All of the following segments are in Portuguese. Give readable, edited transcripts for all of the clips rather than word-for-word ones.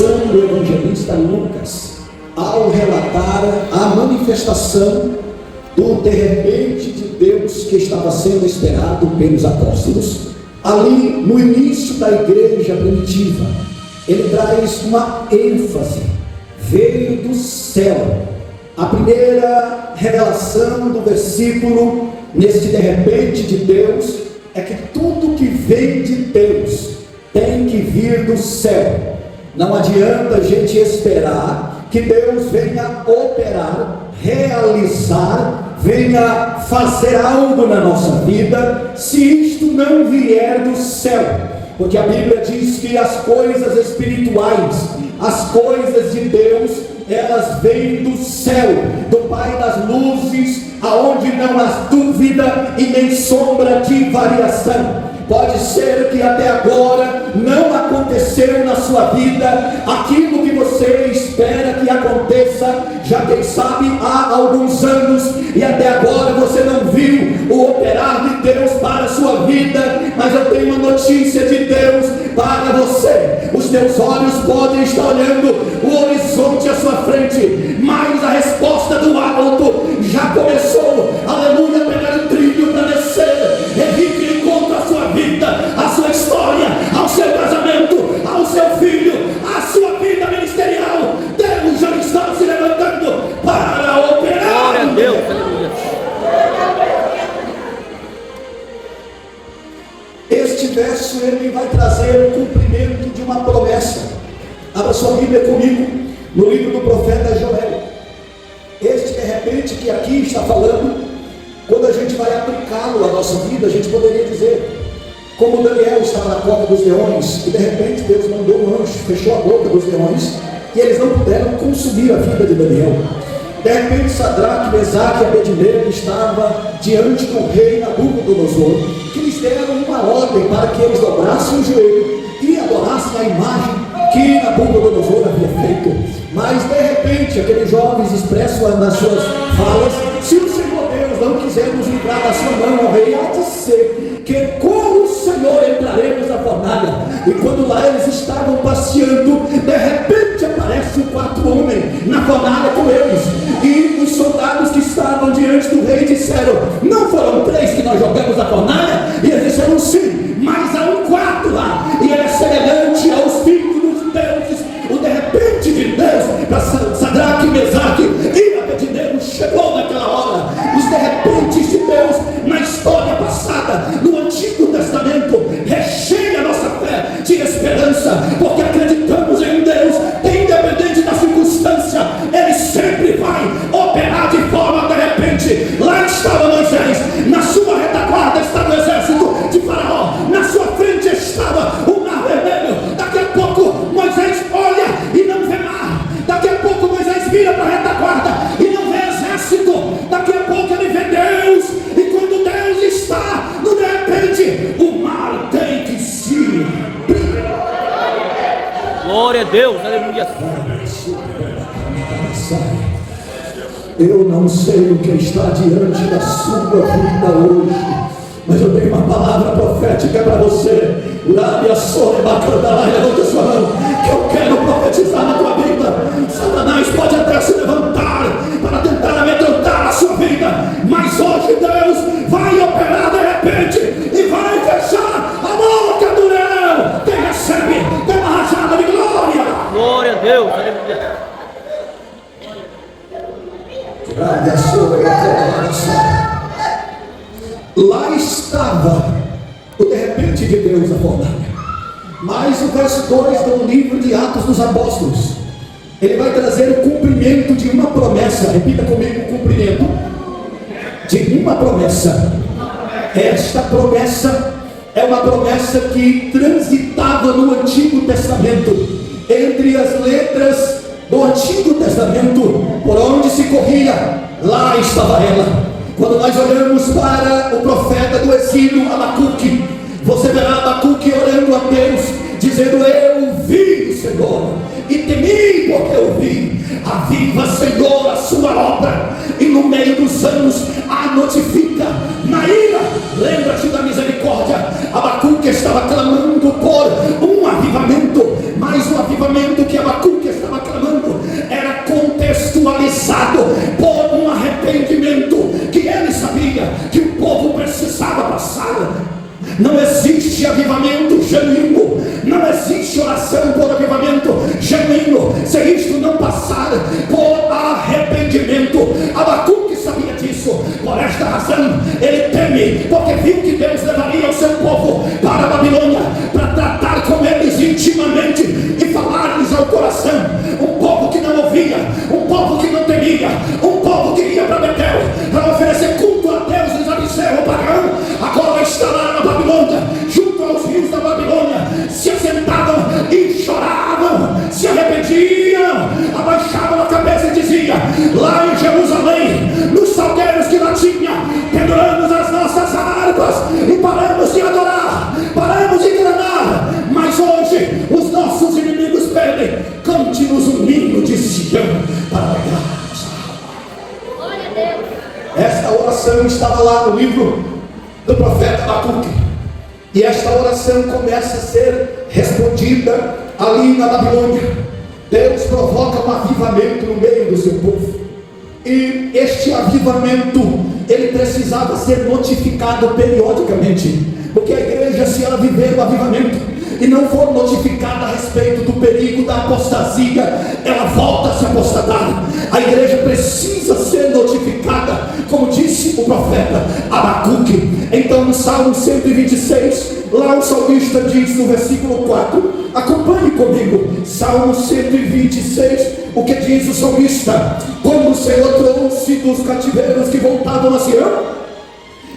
preocupação do evangelista Lucas ao relatar a manifestação do de repente de Deus que estava sendo esperado pelos apóstolos. Ali no início da igreja primitiva, ele traz uma ênfase: veio do céu. A primeira revelação do versículo, neste de repente de Deus, é que tudo que vem de Deus tem que vir do céu. Não adianta a gente esperar que Deus venha operar, realizar, venha fazer algo na nossa vida, se isto não vier do céu. Porque a Bíblia diz que as coisas espirituais, as coisas de Deus, elas vêm do céu, do Pai das luzes, aonde não há dúvida e nem sombra de variação. Pode ser que até agora não aconteceu na sua vida aquilo que você espera que aconteça, já quem sabe há alguns anos, e até agora você não viu o operar de Deus para a sua vida. Mas eu tenho uma notícia de Deus para você: os teus olhos podem estar olhando o horizonte à sua frente, mas a resposta do alto já começou, aleluia, a pegar o trilho para descer. É vir que encontra a sua vida, a sua história, ao seu casamento, ao seu filho, a sua vida ministerial. Deus já está se levantando para operar. Glória a Deus, aleluia. Este verso ele vai trazer o cumprimento de uma promessa. Abra sua Bíblia comigo no livro do profeta Joel. Este de repente que aqui está falando, quando a gente vai aplicá-lo à nossa vida, a gente poderia dizer como Daniel estava na cova dos leões, e de repente Deus mandou um anjo, fechou a boca dos leões, e eles não puderam consumir a vida de Daniel. De repente Sadraque, Mesaque e Abednego estavam diante do rei Nabucodonosor, que lhes deram uma ordem para que eles dobrassem o joelho e adorassem a imagem que Nabucodonosor havia feito. Mas de repente aqueles jovens expressam nas suas falas: se o Senhor Deus não quiser nos livrar da sua mão, ó rei, há de ser que com o Senhor entraremos na fornalha. E quando lá eles estavam passeando, de repente aparece 4 homens na fornalha com eles, e os soldados que estavam diante do rei disseram: não foram 3 que nós jogamos na fornalha? E eles disseram: sim, mas há um 4 lá, e ele é semelhante aos filhos dos deuses. O de repente de Deus para Sadraque, Mesaque e Abednego chegou naquela hora. Os de repente de Deus na história passada, no Antigo Testamento, recheia a nossa fé de esperança, porque acreditamos em Deus, que independente da circunstância, Ele sempre vai operar de forma de repente. Lá estava Moisés, na sua retaguarda estava o exército de Faraó, na sua frente estava o Mar Vermelho. Daqui a pouco Moisés olha e não vê mar, daqui a pouco Moisés vira para a retaguarda e não vê exército, daqui a pouco ele vê Deus, e quando Deus está, no de repente o mar tem que se abrir. Glória a Deus, aleluia. Eu não sei o que está diante da sua vida hoje, mas eu tenho uma palavra profética para você. Levante a sua mão, que eu quero profetizar na tua vida. Satanás pode até se levantar para tentar amedrontar a sua vida, mas hoje Deus vai operar de repente e vai fechar a boca do leão. Quem recebe, tem uma rajada de glória. Glória a Deus, aleluia. Lá estava o de repente de Deus na fornalha. Mas o verso 2 do livro de Atos dos Apóstolos, ele vai trazer o cumprimento de uma promessa. Repita comigo: o cumprimento de uma promessa. Esta promessa é uma promessa que transitava no Antigo Testamento, entre as letras do Antigo Testamento, por onde se corria, lá estava ela. Quando nós olhamos para o profeta do exílio, Abacuque, você verá Abacuque orando a Deus, dizendo: eu vi o Senhor e temi porque eu vi. Aviva, Senhor, a sua obra, e no meio dos anos a notifica. Na ira, lembra-te da misericórdia. Abacuque estava clamando por um avivamento, mas o avivamento que Abacuque Não existe avivamento genuíno, não existe oração por avivamento genuíno, se isto não passar por arrependimento. Abacuque sabia disso, por esta razão ele teme, porque viu que Deus levaria o seu povo para a Babilônia, para tratar com eles intimamente e falar-lhes ao coração. Um povo que não ouvia, um povo que não temia, um povo que ia para Betel para oferecer culto a deuses abisseu pagão, agora está lá na Babilônia, junto aos rios da Babilônia, se assentavam e choravam, se arrependiam, abaixavam a cabeça e diziam: lá em Jerusalém, nos salgueiros que lá tinha, penduramos as nossas harpas e paramos de adorar, paramos de clamar, mas hoje os nossos inimigos pedem: cante-nos um hino de Sião para alegrarmos a alma. Glória a Deus. Esta oração estava lá no livro do profeta Abacuque, e esta oração começa a ser respondida ali na Babilônia. Deus provoca um avivamento no meio do seu povo, e este avivamento ele precisava ser notificado periodicamente, porque a igreja, se ela viver o avivamento e não for notificada a respeito do perigo da apostasia, ela volta a se apostatar. A igreja precisa ser notificada, como disse o profeta Abacuque. Então no Salmo 126, lá o salmista diz no versículo 4, acompanhe comigo, Salmo 126, o que diz o salmista: quando o Senhor trouxe dos cativeiros que voltavam a Sião,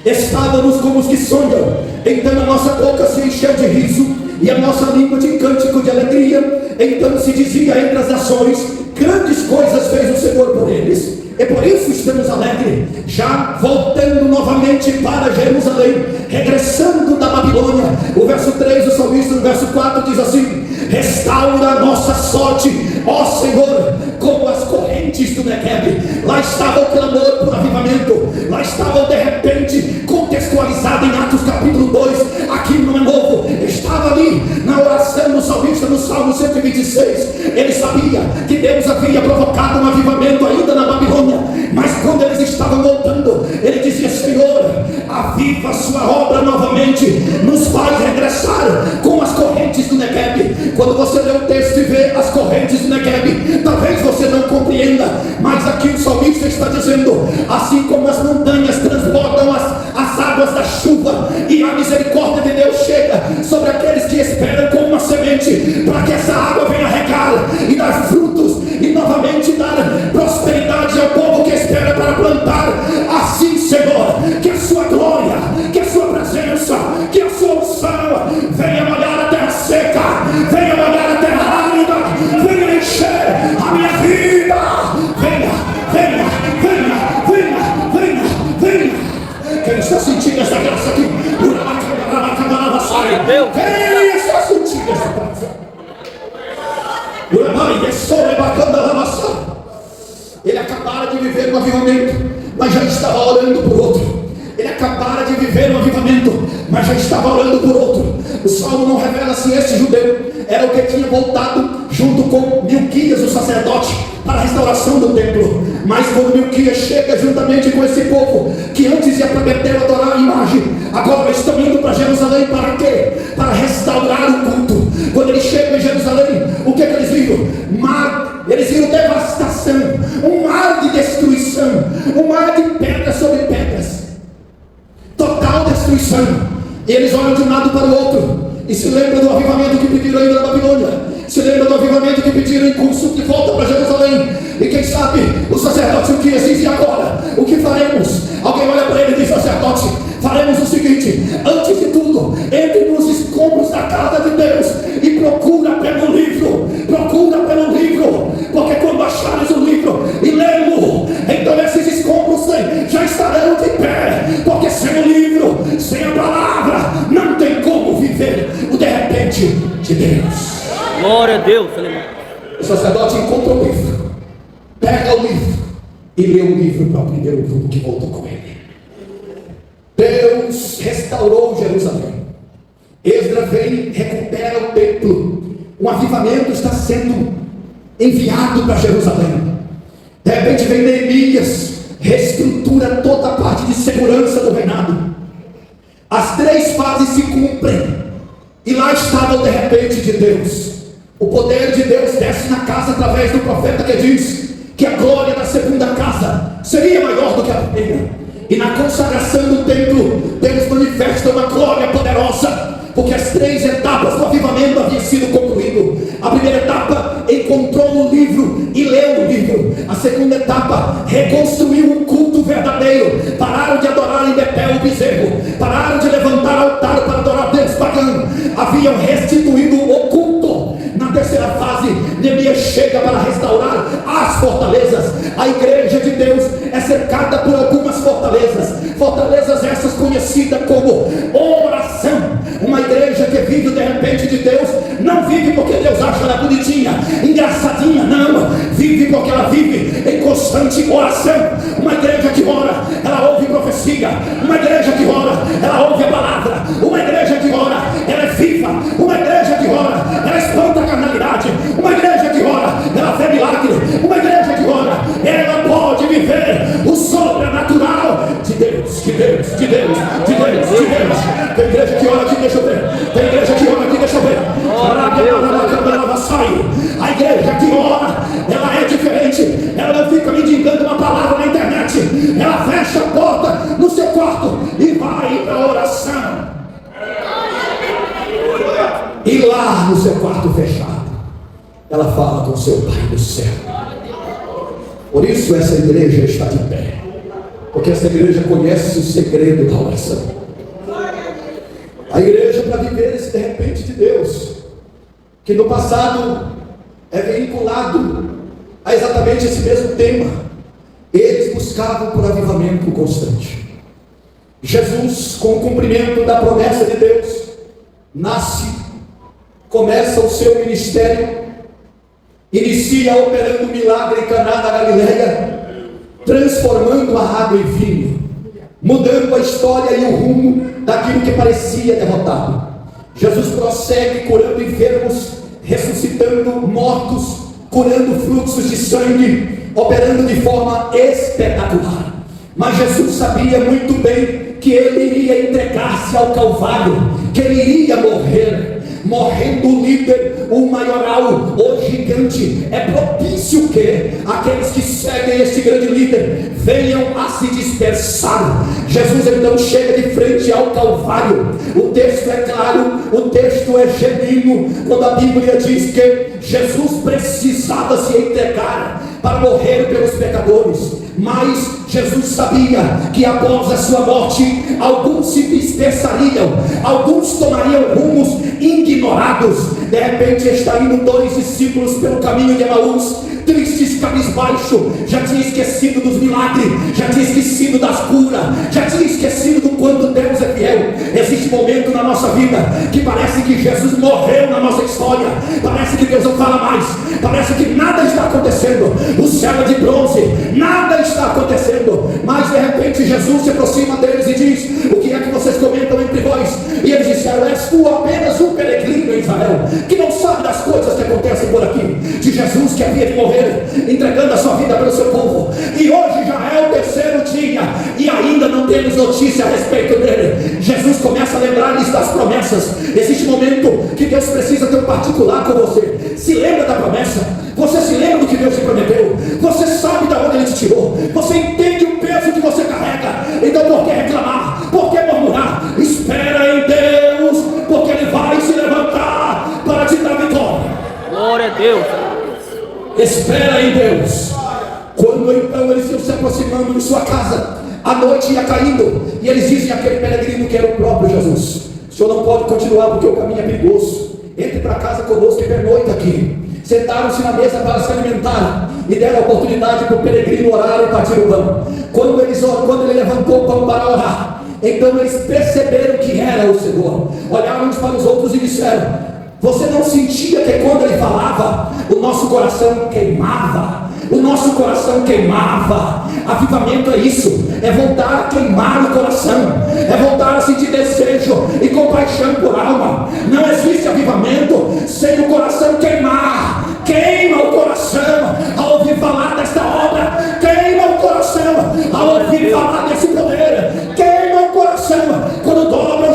estávamos como os que sonham, então a nossa boca se encheu de riso e a nossa língua de cântico de alegria. Então se dizia entre as nações: grandes coisas fez o Senhor por eles, e por isso estamos alegres. Já voltando novamente para Jerusalém, regressando da Babilônia, o verso 3 do salmista, no verso 4 diz assim: restaura a nossa sorte, ó Senhor, como as correntes do Negueb. Lá estava o clamor por avivamento, lá estava de repente contextualizado em Atos capítulo 2, aqui não é novo, estava ali na oração do salmista no Salmo 126. Ele sabia que Deus havia provocado um avivamento ainda na Babilônia, mas quando eles estavam voltando, ele dizia: Senhor, aviva a sua obra novamente, nos faz regressar com as correntes do Negueb. Quando você lê o texto e vê as correntes do Negueb, talvez você não compreenda, mas aqui o salmista está dizendo: assim como as montanhas transbordam as águas da chuva, e a misericórdia de Deus chega sobre aqueles que esperam com uma semente, para que essa água venha regar e dar frutos, e novamente dar prosperidade ao povo que espera para plantar. Assim, Senhor, que a sua glória, que a sua presença, que a sua unção venha molhar a terra seca, venha molhar a terra árida, venha encher a minha vida. Venha. Quem está sentindo essa graça aqui? Quem está sentindo essa graça? Ele acabara de viver um avivamento, mas já estava orando por outro. Ele acabara de viver um avivamento, mas já estava orando por outro. O Salmo não revela se esse judeu era o que tinha voltado junto com Milquias, o sacerdote, para a restauração do templo. Mas quando Milquias chega juntamente com esse povo, que antes ia para Betel adorar a imagem, agora estão indo para Jerusalém para quê? Para restaurar o culto. Quando eles chegam em Jerusalém, o que eles viram? Mar. Eles viram devastação, um mar de destruição, um mar de pedras sobre pedras, total destruição. E eles olham de um lado para o outro e se lembram do avivamento que pediram ainda na Babilônia, se lembram do avivamento que pediram em curso de volta para Jerusalém. E quem sabe o sacerdote Milquias diz: e agora? O que faremos? Alguém olha para ele e diz: sacerdote, faremos o seguinte: antes de tudo, entre nos escombros da casa de Deus e procura pelo livro, porque quando achares o livro e lê-lo, então esses escombros já estarão de pé, porque sem o livro, sem a palavra, não tem como viver o de repente de Deus. Glória a Deus, aleluia. O sacerdote encontra o livro, pega o livro e lê o livro para o primeiro grupo que voltou com ele. Deus restaurou Jerusalém. Esdras vem, recupera o templo. Um avivamento está sendo enviado para Jerusalém. De repente vem Neemias, reestrutura toda a parte de segurança do reinado. as 3 fases se cumprem, e lá estava o de repente de Deus. O poder de Deus desce na casa através do profeta que diz que a glória da segunda casa seria maior do que a primeira. E na consagração do templo, Deus manifesta uma glória poderosa, porque as 3 etapas do avivamento haviam sido concluídas. A primeira etapa encontrou o livro e leu o livro. A segunda etapa reconstruiu um culto verdadeiro. Pararam de adorar em Betel o bezerro, pararam de levantar altar para adorar Deus pagão, haviam restituído o culto. Na terceira fase, Neemias chega para restaurar as fortalezas. A igreja de Deus é cercada por algumas fortalezas essas conhecidas como oração. Uma igreja que vive de repente de Deus, não vive porque Deus acha ela bonitinha, engraçadinha, não, vive porque ela vive em constante oração. Uma igreja que ora, ela ouve profecia. Uma igreja que ora, ela ouve a palavra. Uma igreja que ora, ela é viva. Uma igreja que ora, ela espanta a carnalidade. Uma igreja que ora, ela vê milagre. Uma igreja que ora, ela pode viver o sobrenatural de Deus, de Deus, de Deus, de Deus, de Deus. Tem igreja que ora aqui, deixa eu ver. Tem igreja que ora aqui, deixa eu ver. A igreja que ora, ela é diferente. Ela não fica mendigando uma palavra na internet. Ela fecha a porta no seu quarto e vai para a oração. E lá no seu quarto fechado, ela fala com o seu Pai do céu. Por isso essa igreja está de pé, porque essa igreja conhece o segredo da oração. A igreja, para viver esse de repente de Deus, que no passado é vinculado a exatamente esse mesmo tema, eles buscavam por avivamento constante. Jesus, com o cumprimento da promessa de Deus, nasce, começa o seu ministério, inicia operando um milagre em Caná da Galileia, transformando a água em vinho, mudando a história e o rumo daquilo que parecia derrotado. Jesus prossegue curando enfermos, ressuscitando mortos, curando fluxos de sangue, operando de forma espetacular. Mas Jesus sabia muito bem que ele iria entregar-se ao Calvário, que ele iria morrer. Morrendo o líder, o maioral, o gigante, é propício que aqueles que seguem esse grande líder venham a se dispersar. Jesus então chega de frente ao Calvário. O texto é claro, o texto é genuíno, quando a Bíblia diz que Jesus precisava se entregar para morrer pelos pecadores. Mas Jesus sabia que após a sua morte, alguns se dispersariam, alguns tomariam rumos ignorados. De repente está indo 2 discípulos pelo caminho de Emaús, tristes, cabisbaixo, já tinha esquecido dos milagres, já tinha esquecido das curas, já tinha esquecido do quanto Deus é fiel. Existe momento na nossa vida que parece que Jesus morreu na nossa história, parece que Deus não fala mais, parece que nada está acontecendo, o céu é de bronze, nada está acontecendo. Mas de repente Jesus se aproxima deles e diz: o que é que vocês comentam entre vós? E eles disseram: és tu apenas um peregrino em Israel, que não sabe das coisas que acontecem por aqui, de Jesus que havia de morrer, entregando a sua vida pelo seu povo, e hoje já é o 3º dia e ainda não temos notícia a respeito dele. Jesus começa a lembrar-lhes das promessas. Existe momento que Deus precisa ter um particular com você. Se lembra da promessa? Você se lembra do que Deus te prometeu? Você sabe de onde Ele te tirou? Você entende o peso que você carrega? Então por que reclamar? Por que murmurar? Espera em Deus, porque Ele vai se levantar para te dar vitória. Glória a Deus. Espera em Deus. Quando então eles iam se aproximando de sua casa, a noite ia caindo, e eles dizem àquele peregrino que era o próprio Jesus: o senhor não pode continuar porque o caminho é perigoso, entre para casa conosco e pernoita aqui. Sentaram-se na mesa para se alimentar e deram a oportunidade para o peregrino orar e partir o pão. Quando ele levantou o pão para orar, então eles perceberam que era o Senhor. Olharam uns para os outros e disseram: você não sentia que quando ele falava, o nosso coração queimava? O nosso coração queimava. Avivamento é isso, é voltar a queimar o coração, é voltar a sentir desejo e compaixão por alma. Não existe avivamento sem o coração queimar. Queima o coração ao ouvir falar desta obra, queima o coração ao ouvir falar desse poder, queima o coração quando dobra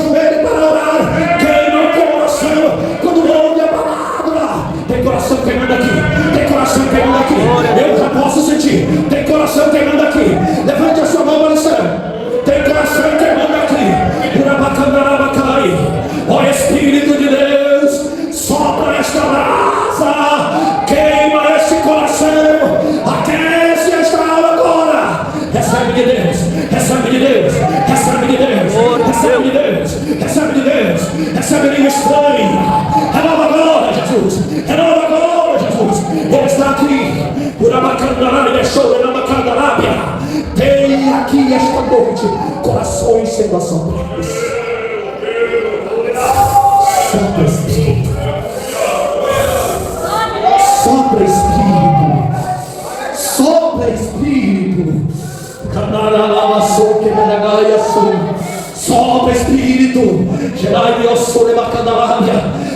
recebe língua estranha. Renova agora, Jesus. Renova agora, Jesus. Ele está aqui. Por Abacandarábia, deixou de Abacandarábia. Tem aqui esta noite corações sendo assombrados. Sopra Espírito. Sopra Espírito. Sopra Espírito. Sopra Espírito.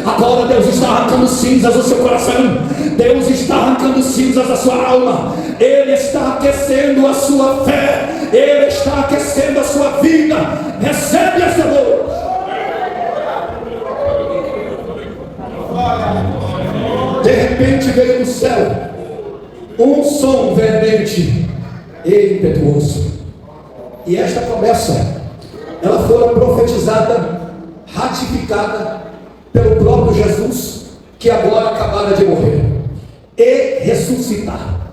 Agora Deus está arrancando cinzas do seu coração. Deus está arrancando cinzas da sua alma. Ele está aquecendo a sua fé. Ele está aquecendo a sua vida. Recebe essa noite. De repente veio do céu um som veemente e impetuoso. E esta promessa, ela foi profetizada, ratificada pelo próprio Jesus, que agora acabara de morrer e ressuscitar.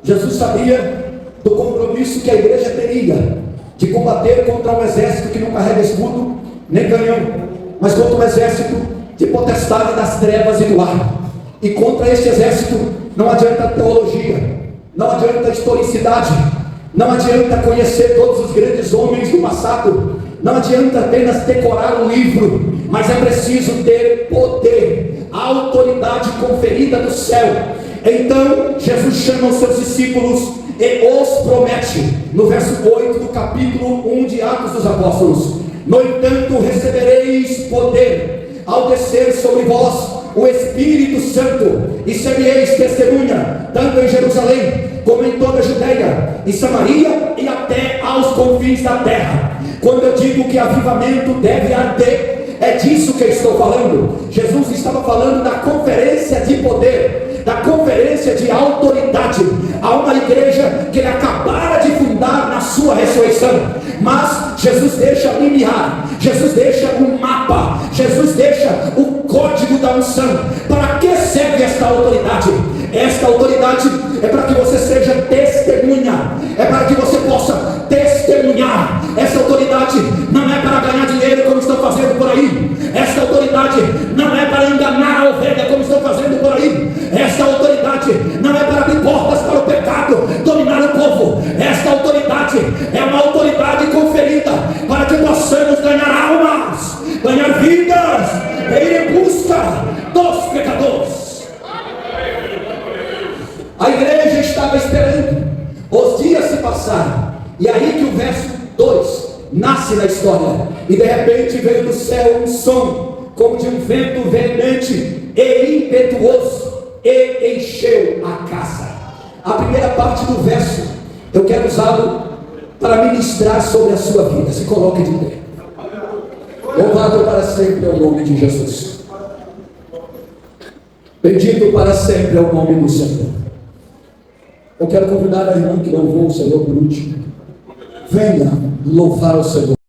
Jesus sabia do compromisso que a igreja teria de combater contra um exército que não carrega escudo nem canhão, mas contra um exército de potestade das trevas e do ar. E contra este exército não adianta teologia, não adianta historicidade, não adianta conhecer todos os grandes homens do passado, não adianta apenas decorar um livro, mas é preciso ter poder, a autoridade conferida do céu. Então Jesus chama os seus discípulos e os promete, no verso 8 do capítulo 1 de Atos dos Apóstolos: no entanto recebereis poder ao descer sobre vós o Espírito Santo, e sereis testemunha, tanto em Jerusalém, como em toda a Judeia e Samaria, e até aos confins da terra. Quando eu digo que avivamento deve arder, é disso que eu estou falando. Jesus estava falando da conferência de poder, da conferência de autoridade, a uma igreja que ele acabara de fundar na sua ressurreição. Mas Jesus deixa limiar, Jesus deixa um mapa, Jesus deixa o código da unção. Para que serve esta autoridade? Esta autoridade é para que você seja testemunha, é para que você possa testemunhar. Essa autoridade não é para ganhar dinheiro como estão fazendo por aí. Esta autoridade não é para enganar a ovelha como estão fazendo por aí. Esta autoridade não é para abrir portas para o pecado dominar o povo. Esta autoridade é uma autoridade conferida para que possamos ganhar almas, ganhar vidas, e ir em busca dos pecadores. A igreja estava esperando, os dias se passaram, e aí que o verso 2 nasce na história. E de repente veio do céu um som, como de um vento veemente e impetuoso, e encheu a casa. A primeira parte do verso eu quero usá-lo para ministrar sobre a sua vida. Se coloque de pé. Louvado para sempre é o nome de Jesus. Bendito para sempre é o nome do Senhor. Eu quero convidar a irmã que louvou o Senhor por último. Venha louvar o Senhor.